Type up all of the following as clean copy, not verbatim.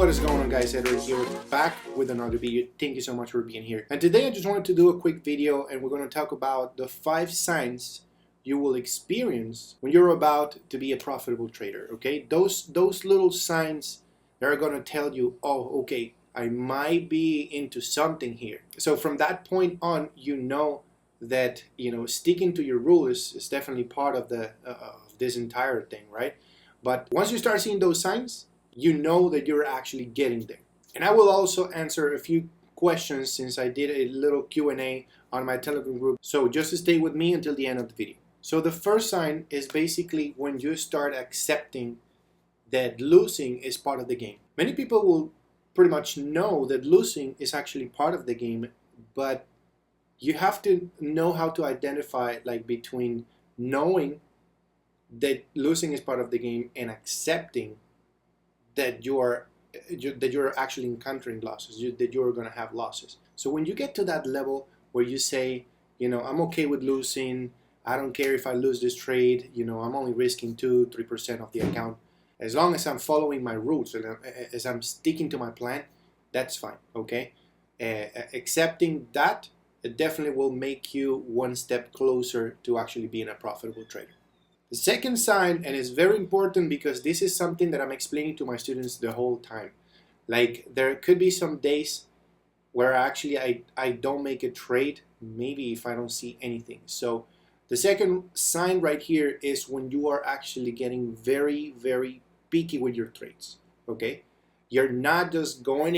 What is going on, guys? Edward here, back with another video. Thank you so much for being here. And today I just wanted to do a quick video, and we're going to talk about the 5 signs you will experience when you're about to be a profitable trader. Okay, those little signs that are going to tell you, oh, okay, I might be into something here. So from that point on, you know that sticking to your rules is definitely part of the of this entire thing, right? But once you start seeing those signs, you know that you're actually getting there. And I will also answer a few questions since I did a little Q&A on my Telegram group. So just stay with me until the end of the video. So the first sign is basically when you start accepting that losing is part of the game. Many people will pretty much know that losing is actually part of the game, but you have to know how to identify between knowing that losing is part of the game and accepting that you're actually encountering losses, that you're going to have losses. So when you get to that level where you say, I'm okay with losing, I don't care if I lose this trade, I'm only risking 2-3% of the account. As long as I'm following my rules and as I'm sticking to my plan, that's fine, okay? Accepting that, it definitely will make you one step closer to actually being a profitable trader. The second sign, and it's very important because this is something that I'm explaining to my students the whole time. There could be some days where actually I don't make a trade, maybe if I don't see anything. So the second sign right here is when you are actually getting very, very picky with your trades, okay? You're not just going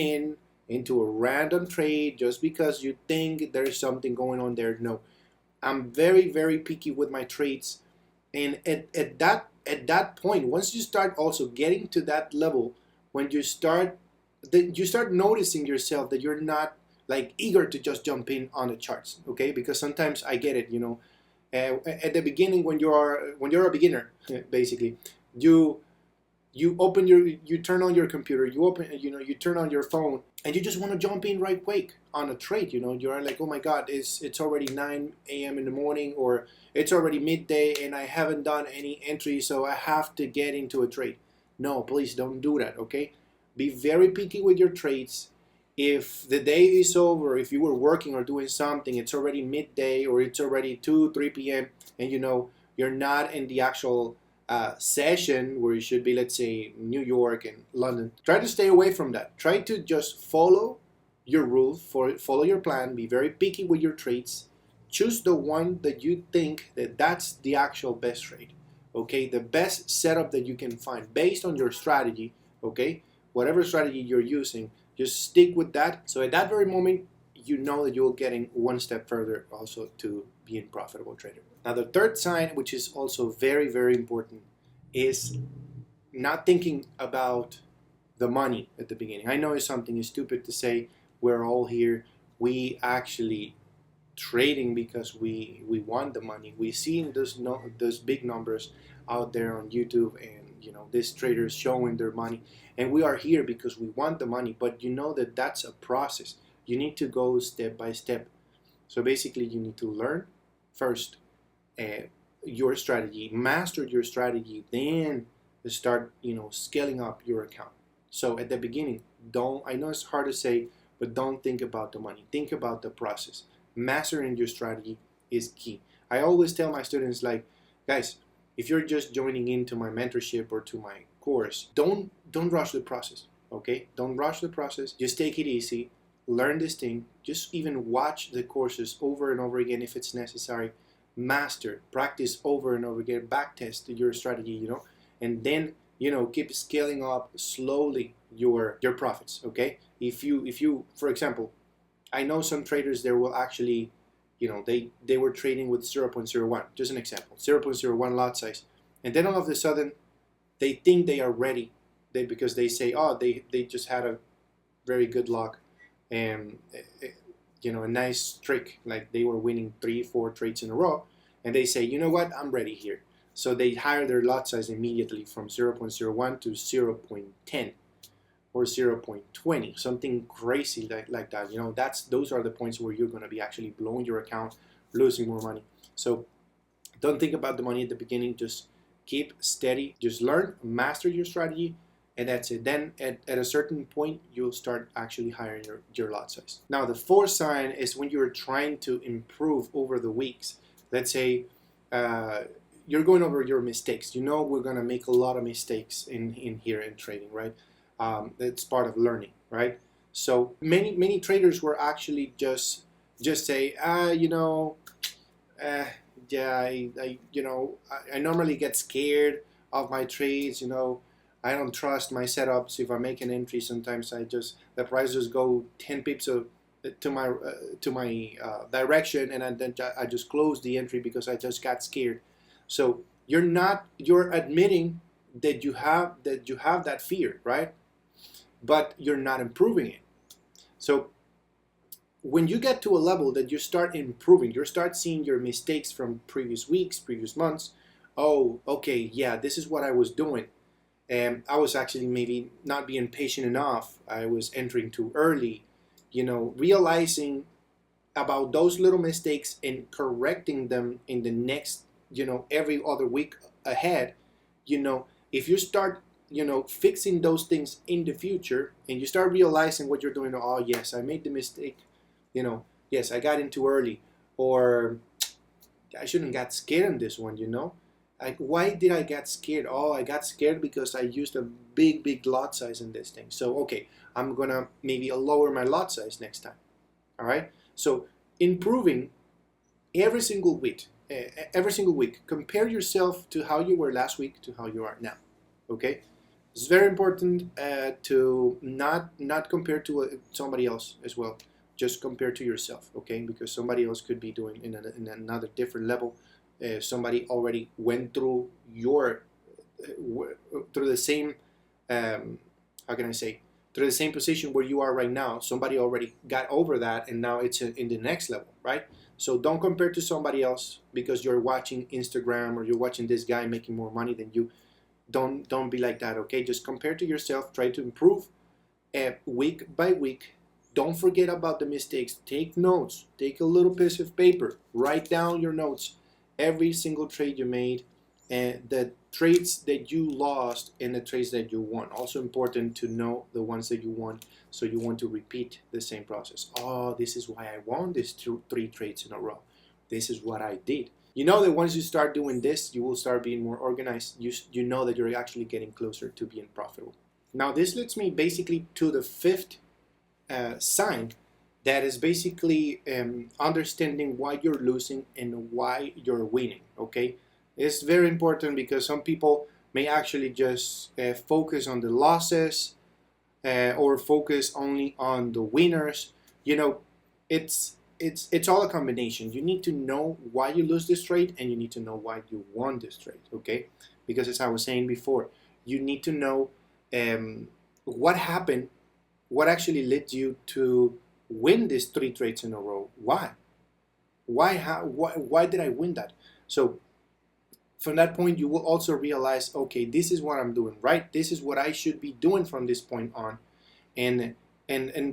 into a random trade just because you think there's something going on there. No, I'm very, very picky with my trades. And at that point, once you start also getting to that level, when you start noticing yourself that you're not eager to just jump in on the charts, okay? Because sometimes I get it, at the beginning when you're a beginner, basically, you turn on your computer, you turn on your phone, and you just want to jump in right quick on a trade. You're like, oh my God, it's already 9 a.m. in the morning, or it's already midday and I haven't done any entry, so I have to get into a trade. No, please don't do that, okay? Be very picky with your trades. If the day is over, if you were working or doing something, it's already midday or it's already 2-3 p.m. and you're not in the actual session where you should be, let's say New York and London, try to stay away from that. Try to just follow your rules, follow your plan, be very picky with your trades. Choose the one that you think that's the actual best trade, okay? The best setup that you can find based on your strategy, okay? Whatever strategy you're using, just stick with that. So at that very moment, you know that you're getting one step further also to being a profitable trader. Now the third sign, which is also very, very important, is not thinking about the money at the beginning. I know it's something stupid to say. We're all here. We actually trading because we want the money. We see those big numbers out there on YouTube, and these traders showing their money, and we are here because we want the money. But that's a process. You need to go step by step. So basically, you need to learn first your strategy, master your strategy, then start scaling up your account. So at the beginning, I know it's hard to say, but don't think about the money. Think about the process. Mastering your strategy is key. I always tell my students, guys, if you're just joining into my mentorship or to my course, don't rush the process, okay? Don't rush the process. Just take it easy. Learn this thing. Just even watch the courses over and over again if it's necessary. Master, practice over and over again, backtest your strategy, and then keep scaling up slowly your profits, okay? If you for example, I know some traders there will actually, they were trading with 0.01, just an example, 0.01 lot size, and then all of a sudden they think they are ready, because they say, oh, they just had a very good luck and a nice trick, like they were winning 3-4 trades in a row, and they say, you know what, I'm ready here. So they hire their lot size immediately from 0.01 to 0.10 or 0.20, something crazy like that. Those are the points where you're going to be actually blowing your account, losing more money. So don't think about the money at the beginning. Just keep steady. Just learn, master your strategy, and that's it. Then at a certain point, you'll start actually hiring your lot size. Now, the fourth sign is when you're trying to improve over the weeks. Let's say you're going over your mistakes. You know we're going to make a lot of mistakes in here in trading, right? It's part of learning, right? So many traders were actually just say, yeah, I normally get scared of my trades. I don't trust my setups. If I make an entry, sometimes the price just go 10 pips to my direction, and then I just close the entry because I just got scared. So you're admitting that you have that fear, right? But you're not improving it. So when you get to a level that you start improving, you start seeing your mistakes from previous weeks, previous months. Oh, okay, yeah, this is what I was doing. And I was actually maybe not being patient enough. I was entering too early. Realizing about those little mistakes and correcting them in the next, every other week ahead. If you start, fixing those things in the future, and you start realizing what you're doing. Oh, yes, I made the mistake. Yes, I got in too early, or I shouldn't got scared on this one. Like, why did I get scared? Oh, I got scared because I used a big lot size in this thing. So, okay, I'm gonna maybe lower my lot size next time. All right. So, improving every single week. Compare yourself to how you were last week to how you are now. Okay. It's very important to not compare to somebody else as well. Just compare to yourself, okay? Because somebody else could be doing in another different level. Somebody already went through through the same how can I say, through the same position where you are right now. Somebody already got over that, and now it's in the next level, right? So don't compare to somebody else because you're watching Instagram or you're watching this guy making more money than you. Don't be like that, okay? Just compare to yourself. Try to improve week by week. Don't forget about the mistakes. Take notes. Take a little piece of paper. Write down your notes. Every single trade you made, and the trades that you lost and the trades that you won. Also important to know the ones that you won, so you want to repeat the same process. Oh, this is why I won these 3 trades in a row. This is what I did. You know that once you start doing this, you will start being more organized. You know that you're actually getting closer to being profitable. Now, this leads me basically to the fifth sign, that is basically understanding why you're losing and why you're winning, okay? It's very important because some people may actually just focus on the losses or focus only on the winners. It's all a combination. You need to know why you lose this trade, and you need to know why you won this trade, okay? Because as I was saying before, you need to know what happened, what actually led you to win these 3 trades in a row. Why did I win that? So from that point, you will also realize, okay, this is what I'm doing right. This is what I should be doing from this point on, and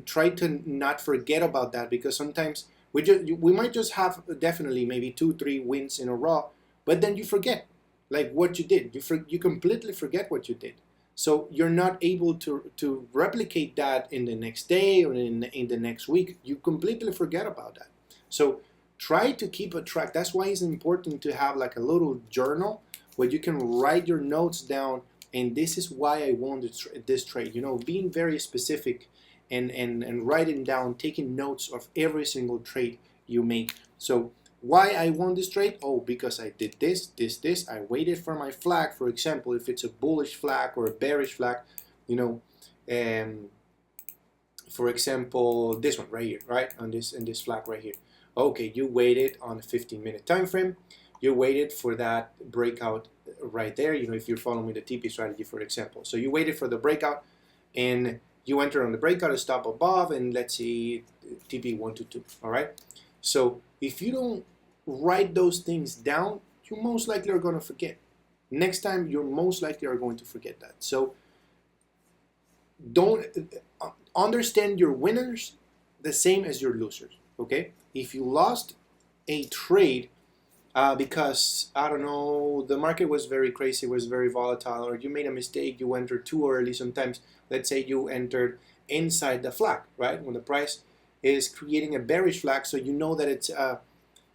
try to not forget about that, because sometimes we might just have definitely maybe 2-3 wins in a row, but then you forget like what you did. You completely forget what you did. So you're not able to replicate that in the next day or in the next week. You completely forget about that. So try to keep a track. That's why it's important to have like a little journal where you can write your notes down. And this is why I won this trade. Being very specific and writing down, taking notes of every single trade you make. So why I won this trade? Oh, because I did this. I waited for my flag. For example, if it's a bullish flag or a bearish flag, for example, this one right here, right? In this flag right here. Okay, you waited on a 15-minute time frame. You waited for that breakout right there. If you're following the TP strategy, for example. So you waited for the breakout, and you enter on the breakout, a stop above, and let's see, TP 122. All right. So if you don't write those things down, you most likely are going to forget. Next time, you're most likely are going to forget that. So don't understand your winners the same as your losers, okay? If you lost a trade, because I don't know, the market was very crazy, was very volatile, or you made a mistake, you entered too early. Sometimes, let's say you entered inside the flag, right? When the price is creating a bearish flag, so you know that it's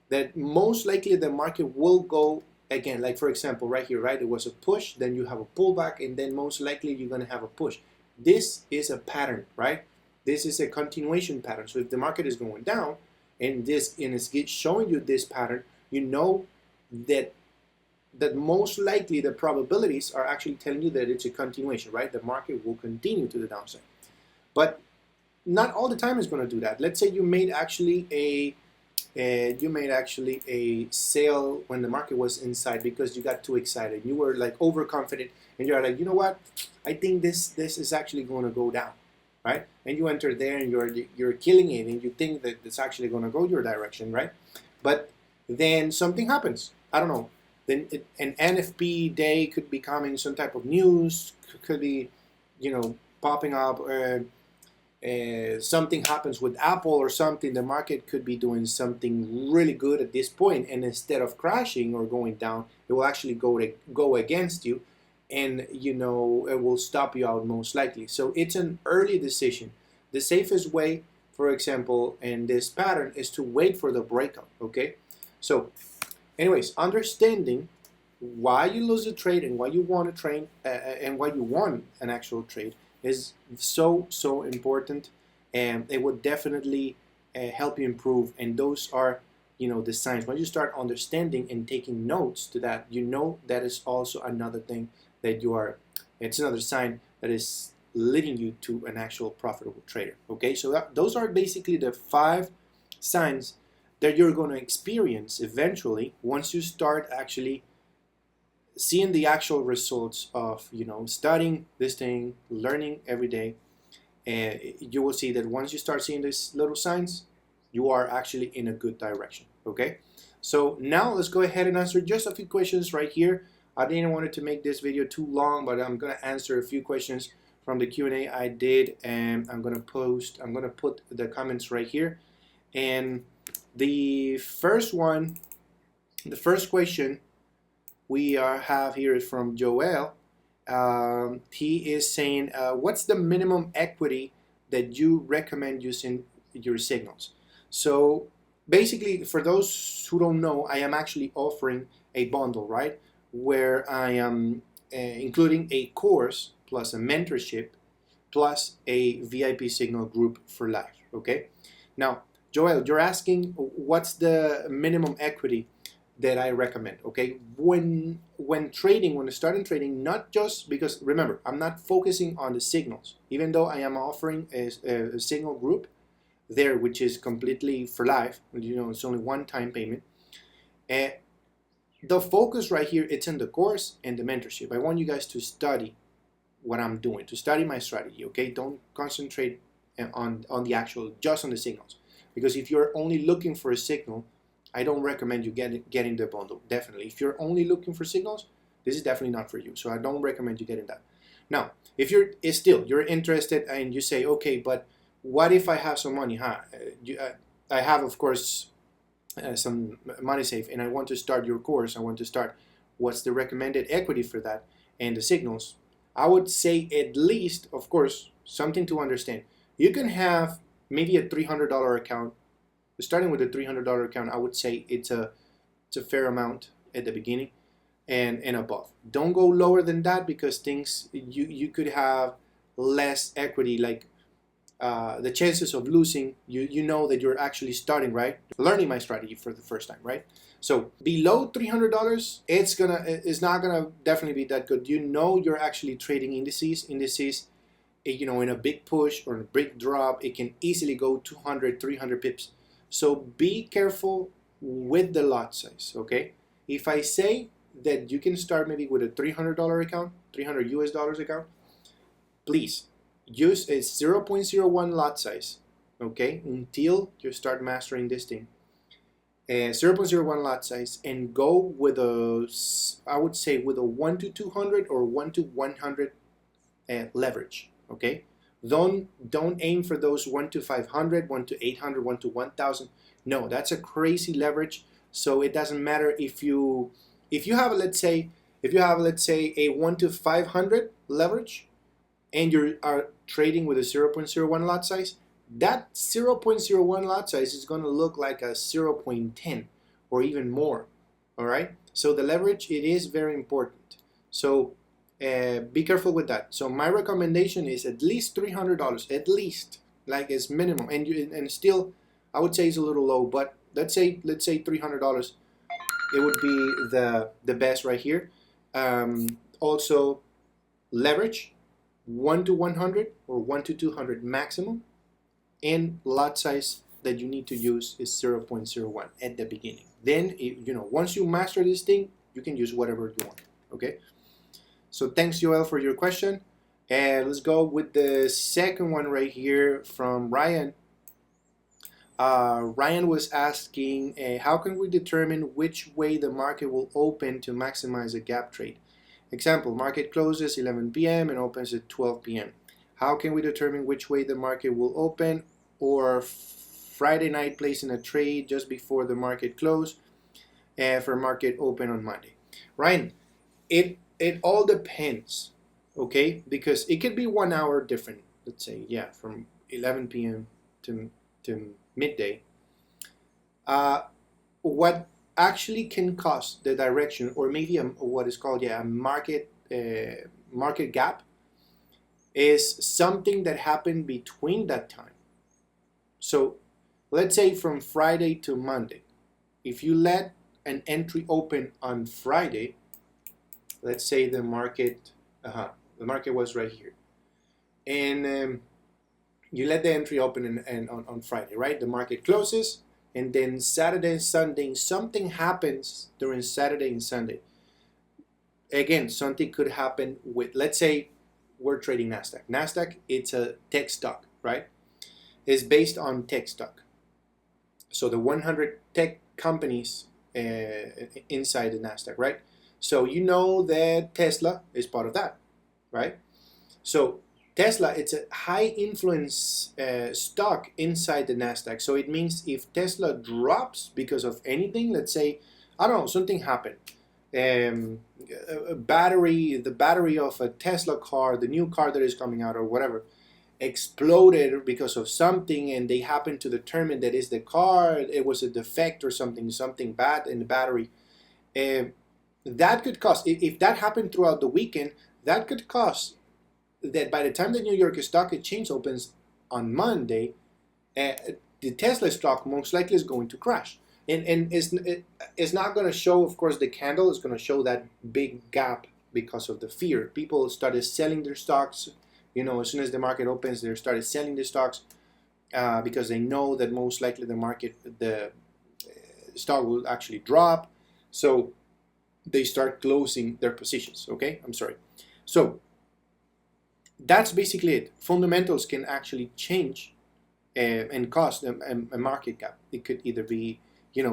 that most likely the market will go again. Like for example, right here, right? It was a push, then you have a pullback, and then most likely you're gonna have a push. This is a pattern, right? This is a continuation pattern. So if the market is going down, and it's showing you this pattern, you know that most likely the probabilities are actually telling you that it's a continuation, right? The market will continue to the downside. But not all the time is going to do that. Let's say you made actually a sale when the market was inside because you got too excited. You were like overconfident, and you're like, you know what? I think this is actually going to go down, right? And you enter there, and you're killing it, and you think that it's actually going to go your direction, right? But then something happens. I don't know. Then an NFP day could be coming, some type of news could be, popping up. Something happens with Apple or something. The market could be doing something really good at this point, and instead of crashing or going down, it will actually go against you, and it will stop you out most likely. So it's an early decision. The safest way, for example, in this pattern is to wait for the breakout. Okay, so anyways, understanding why you lose a trade and why you want to trade and why you want an actual trade is so important, and it would definitely help you improve. And those are the signs. When you start understanding and taking notes to that, that is also another thing that it's another sign that is leading you to an actual profitable trader. Okay, so those are basically the 5 signs that you're going to experience eventually once you start actually seeing the actual results of studying this thing, learning every day. And you will see that once you start seeing these little signs, you are actually in a good direction. Okay, so now let's go ahead and answer just a few questions right here. I didn't want to make this video too long, but I'm gonna answer a few questions from the Q&A I did, and I'm gonna put the comments right here. And the first question we have here is from Joel. He is saying, what's the minimum equity that you recommend using your signals? So basically, for those who don't know, I am actually offering a bundle, right? Where I am including a course plus a mentorship plus a VIP signal group for life, okay? Now, Joel, you're asking what's the minimum equity that I recommend, okay? When starting trading, not just because, remember, I'm not focusing on the signals, even though I am offering a signal group there, which is completely for life, it's only one-time payment. The focus right here, it's in the course and the mentorship. I want you guys to study what I'm doing, to study my strategy, okay? Don't concentrate on the actual, just on the signals. Because if you're only looking for a signal, I don't recommend you getting the bundle, definitely. If you're only looking for signals, this is definitely not for you. So I don't recommend you getting that. Now, if you're interested and you say, okay, but what if I have some money? I have, of course, some money saved, and I want to start your course. I want to start. What's the recommended equity for that and the signals? I would say at least, of course, something to understand. You can have maybe a $300 account. Starting with a $300 account, I would say it's a fair amount at the beginning and above. Don't go lower than that, because you could have less equity, like the chances of losing, you know that you're actually starting, right? Learning my strategy for the first time, right? So below $300, it's not gonna definitely be that good. You're actually trading indices, in a big push or a big drop, it can easily go 200, 300 pips. So be careful with the lot size, okay? If I say that you can start maybe with a $300 account, $300 account, please use a 0.01 lot size, okay? Until you start mastering this thing. 0.01 lot size, and go with I would say with a 1 to 200 or 1 to 100 leverage, okay? Don't aim for those 1 to 500, 1 to 800, 1 to 1000. No, that's a crazy leverage. So it doesn't matter if you have, let's say, a 1 to 500 leverage, and you are trading with a 0.01 lot size, that 0.01 lot size is going to look like a 0.10 or even more. All right. So the leverage, it is very important. So be careful with that. So my recommendation is at least $300, at least, like as minimum. And still, I would say it's a little low, but let's say $300. It would be the best right here. Also, leverage 1 to 100 or 1 to 200 maximum, and lot size that you need to use is 0.01 at the beginning. Then, once you master this thing, you can use whatever you want. Okay. So thanks, Joel, for your question. And let's go with the second one right here from Ryan. Ryan was asking, how can we determine which way the market will open to maximize a gap trade? Example, market closes 11 p.m. and opens at 12 p.m. How can we determine which way the market will open? Or Friday night placing a trade just before the market close for market open on Monday? Ryan, it all depends, okay? Because it could be 1 hour different, let's say, yeah, from 11 p.m. to midday. What actually can cause the direction, or maybe what is called a market gap, is something that happened between that time. So let's say from Friday to Monday, if you let an entry open on Friday, let's say the market was right here, and you let the entry open and on Friday, right? The market closes, and then Saturday and Sunday, something happens during Saturday and Sunday. Again, something could happen with, let's say, we're trading Nasdaq. Nasdaq, it's a tech stock, right? It's based on tech stock. So the 100 tech companies inside the Nasdaq, right? So you know that Tesla is part of that, right? So Tesla, it's a high influence stock inside the Nasdaq. So it means if Tesla drops because of anything, let's say, I don't know, something happened. The battery of a Tesla car, the new car that is coming out or whatever, exploded because of something, and they happen to determine that is the car, it was a defect or something bad in the battery. That could cost, if that happened throughout the weekend, that could cost that by the time the New York Stock Exchange opens on Monday, the Tesla stock most likely is going to crash. And it's not going to show, of course, the candle is going to show that big gap because of the fear. People started selling their stocks. As soon as the market opens, they started selling the stocks because they know that most likely the stock will actually drop. So they start closing their positions. Okay, I'm sorry. So that's basically it. Fundamentals can actually change and cause a market gap. It could either be,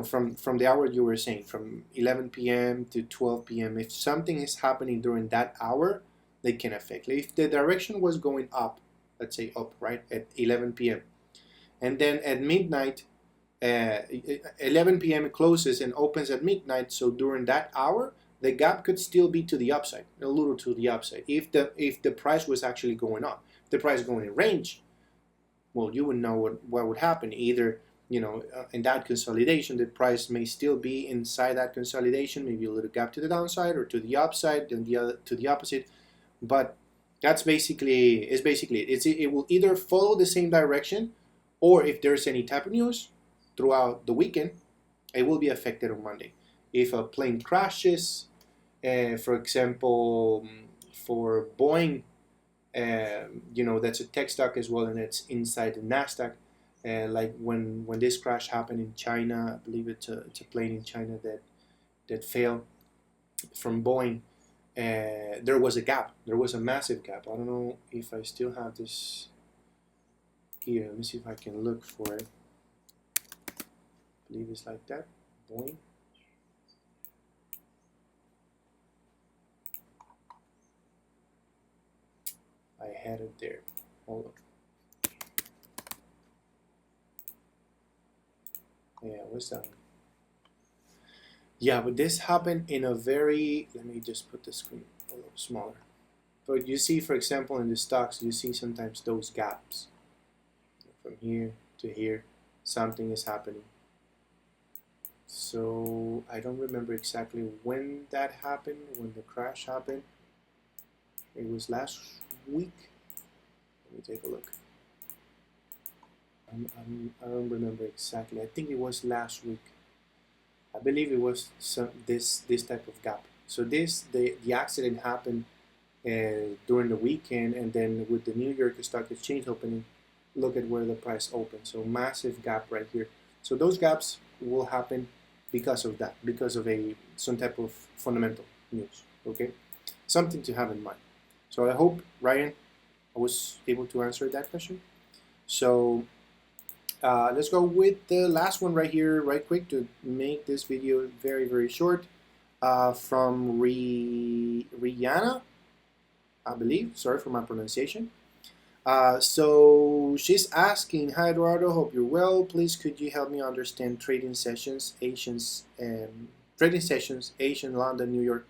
from the hour you were saying, from 11 p.m. to 12 p.m. If something is happening during that hour, they can affect. If the direction was going up, let's say up, right, at 11 p.m. and then at midnight, 11 p.m. it closes and opens at midnight. So during that hour, the gap could still be to the upside, a little to the upside. If the price was actually going up, the price going in range, well, you would know what would happen. Either, in that consolidation, the price may still be inside that consolidation, maybe a little gap to the downside or to the upside, and to the opposite. But that's basically it. It will either follow the same direction, or if there's any type of news throughout the weekend, it will be affected on Monday. If a plane crashes, for example, for Boeing, that's a tech stock as well, and it's inside the Nasdaq. Like when this crash happened in China, I believe it's a plane in China that failed from Boeing. There was a gap. There was a massive gap. I don't know if I still have this here. Let me see if I can look for it. I believe it's like that. Boeing. I had it there. Hold on. Yeah, what's that one? Yeah, but this happened in a very, let me just put the screen a little smaller. But you see, for example, in the stocks, you see sometimes those gaps. From here to here, something is happening. So I don't remember exactly when that happened, when the crash happened. It was last week. Let me take a look. I don't remember exactly. I think it was last week. I believe it was this type of gap. So the accident happened during the weekend, and then with the New York Stock Exchange opening, look at where the price opened. So massive gap right here. So those gaps will happen because of that, because of some type of fundamental news. Okay, something to have in mind. So I hope, Ryan, I was able to answer that question. So let's go with the last one right here, right quick, to make this video very short. From Rihanna, I believe. Sorry for my pronunciation. So she's asking, "Hi Eduardo, hope you're well. Please could you help me understand trading sessions, Asian, London, New York,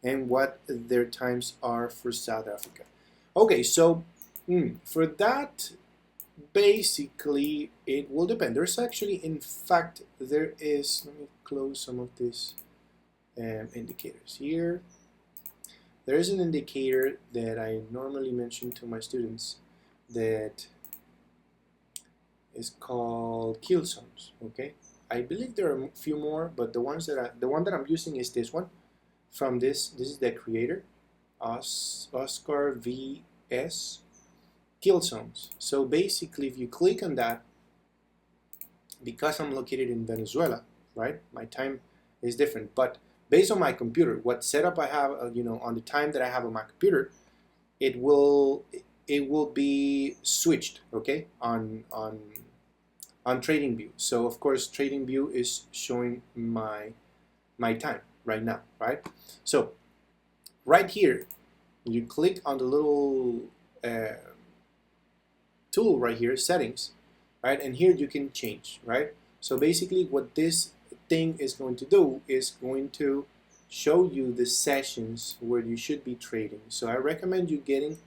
and what their times are for South Africa?" Okay, so for that, basically it will depend. There's actually, in fact, there is. Let me close some of these indicators here. There is an indicator that I normally mention to my students that is called kill zones. Okay, I believe there are a few more, but the one that I'm using is this one. From this is the creator, Oscar VS kill zones. So basically, if you click on that, because I'm located in Venezuela, right? My time is different, but based on my computer, what setup I have, on the time that I have on my computer, it will be switched, okay, on TradingView. So of course, TradingView is showing my time right now, right? So right here, you click on the little tool right here, settings, right? And here you can change, right? So basically what this thing is going to do is going to show you the sessions where you should be trading. So I recommend you getting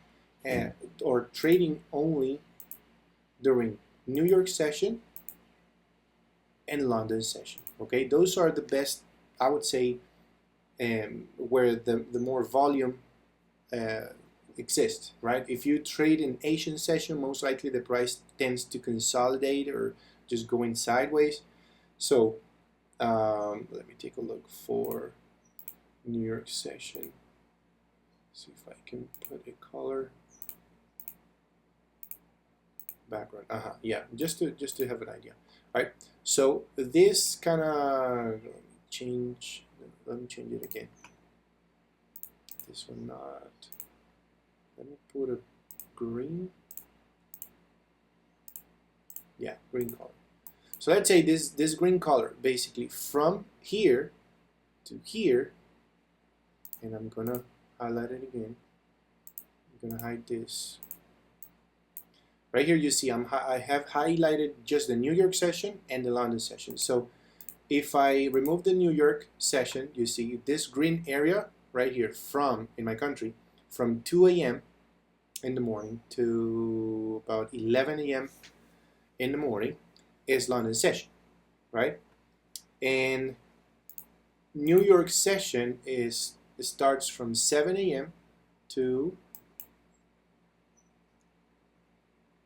or trading only during New York session and London session. Okay, those are the best, I would say, where the more volume uh, exists, right? If you trade in Asian session, most likely the price tends to consolidate or just going sideways. So let me take a look for New York session. See if I can put a color background. Yeah, just to have an idea. All right. So this kind of, let me change it again. This one not. Let me put a green. Yeah, green color. So let's say this green color, basically from here to here, and I'm gonna highlight it again. I'm gonna hide this. Right here you see I have highlighted just the New York session and the London session. So if I remove the New York session, you see this green area right here in my country, from 2 a.m. in the morning to about 11 a.m. in the morning is London session, right? And New York session starts from 7 a.m. to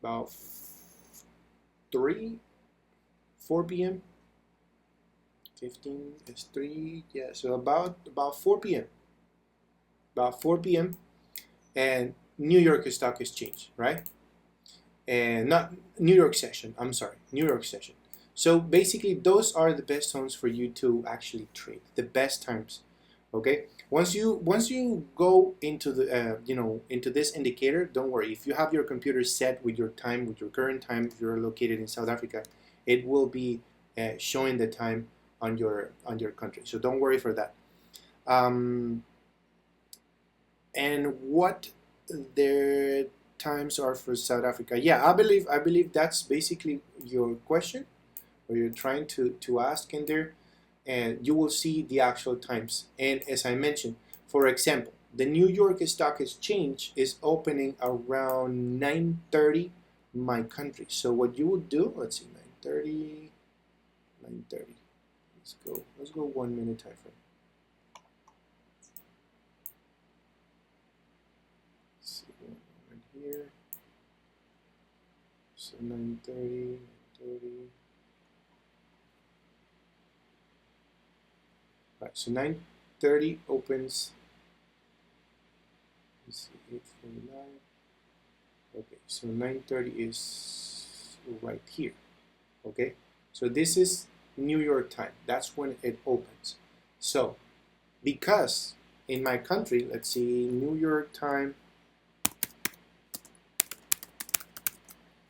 about 4 p.m. 15 is 3, yeah, so about 4 p.m. About 4 p.m. and New York Stock Exchange, right? And not New York session, I'm sorry, New York session. So basically those are the best zones for you to actually trade, the best times. Okay, once you go into the into this indicator, don't worry. If you have your computer set with your time, with your current time, if you're located in South Africa, it will be showing the time on your country. So don't worry for that. And what their times are for South Africa? Yeah, I believe that's basically your question, or you're trying to ask in there. and you will see the actual times. And as I mentioned, for example, the New York Stock Exchange is opening around 9:30 my country. So what you would do, let's see, 9:30. Let's go 1 minute time frame. Let's see right here. So 9:30. Right, so 9:30 opens. Let's see, 8:49. Okay, so 9:30 is right here. Okay, so this is New York time. That's when it opens. So because in my country, let's see, New York time.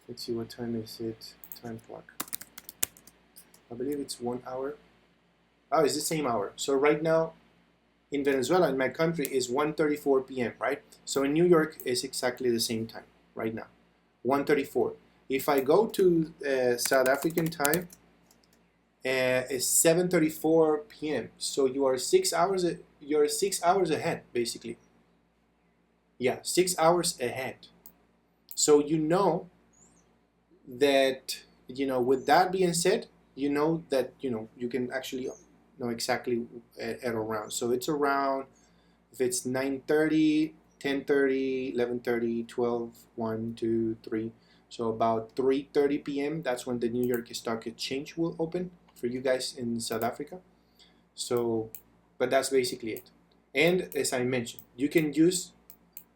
Let's see, what time is it? Time clock. I believe it's 1 hour. Oh, it's the same hour. So right now in Venezuela, in my country, is 1:34 p.m., right? So in New York, it's exactly the same time right now, 1:34. If I go to South African time, it's 7:34 p.m. So you are 6 hours. You're 6 hours ahead, basically. Yeah, 6 hours ahead. So you know that, with that being said, you know that you can actually know exactly at around. So it's around, if it's 9:30, 10:30, 11:30, 12, 1, 2, 3. So about 3:30 p.m. that's when the New York Stock Exchange will open for you guys in South Africa. So, but that's basically it. And as I mentioned, you can use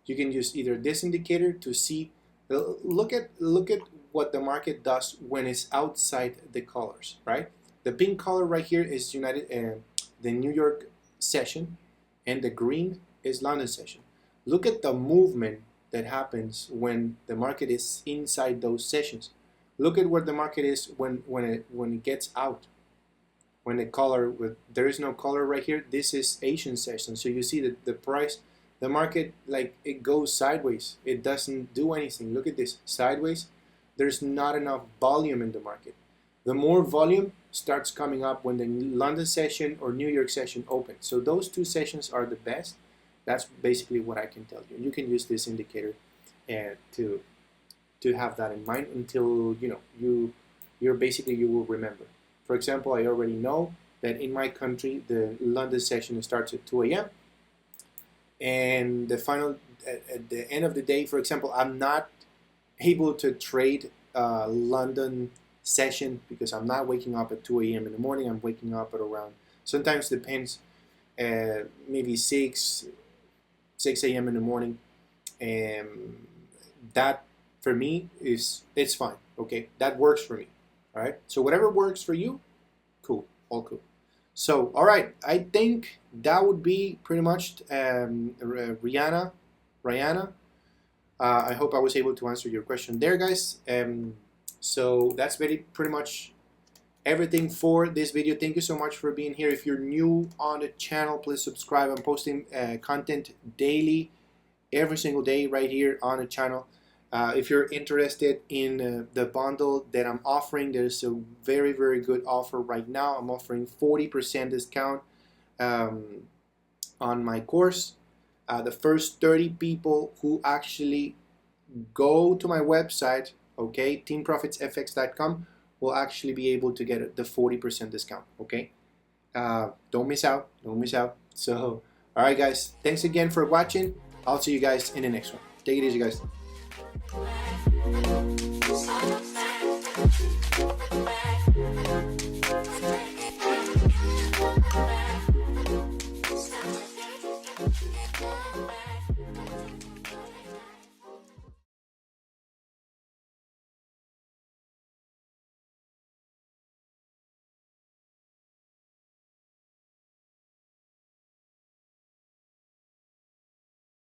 either this indicator to see, look at what the market does when it's outside the colors, right? The pink color right here is the New York session, and the green is London session. Look at the movement that happens when the market is inside those sessions. Look at where the market is when it gets out. When the color, there is no color right here. This is Asian session. So you see that the price, the market, like, it goes sideways. It doesn't do anything. Look at this, sideways. There's not enough volume in the market. The more volume starts coming up when the London session or New York session opens. So those two sessions are the best. That's basically what I can tell you. You can use this indicator to have that in mind until you will remember. For example, I already know that in my country the London session starts at 2 a.m. and the final at the end of the day, for example, I'm not able to trade London session because I'm not waking up at 2 a.m. in the morning. I'm waking up at around, sometimes depends, maybe 6 a.m. in the morning, and that for me it's fine. Okay, that works for me. All right, so whatever works for you, cool, all cool. So all right, I think that would be pretty much Rihanna. I hope I was able to answer your question there, guys. So that's pretty much everything for this video. Thank you so much for being here. If you're new on the channel, please subscribe. I'm posting content daily, every single day right here on the channel. If you're interested in the bundle that I'm offering, there's a very, very good offer right now. I'm offering 40% discount on my course. The first 30 people who actually go to my website, okay, teamprofitsenglish.com, will actually be able to get the 40% discount, okay? Don't miss out, don't miss out. So, all right, guys, thanks again for watching. I'll see you guys in the next one. Take it easy, guys.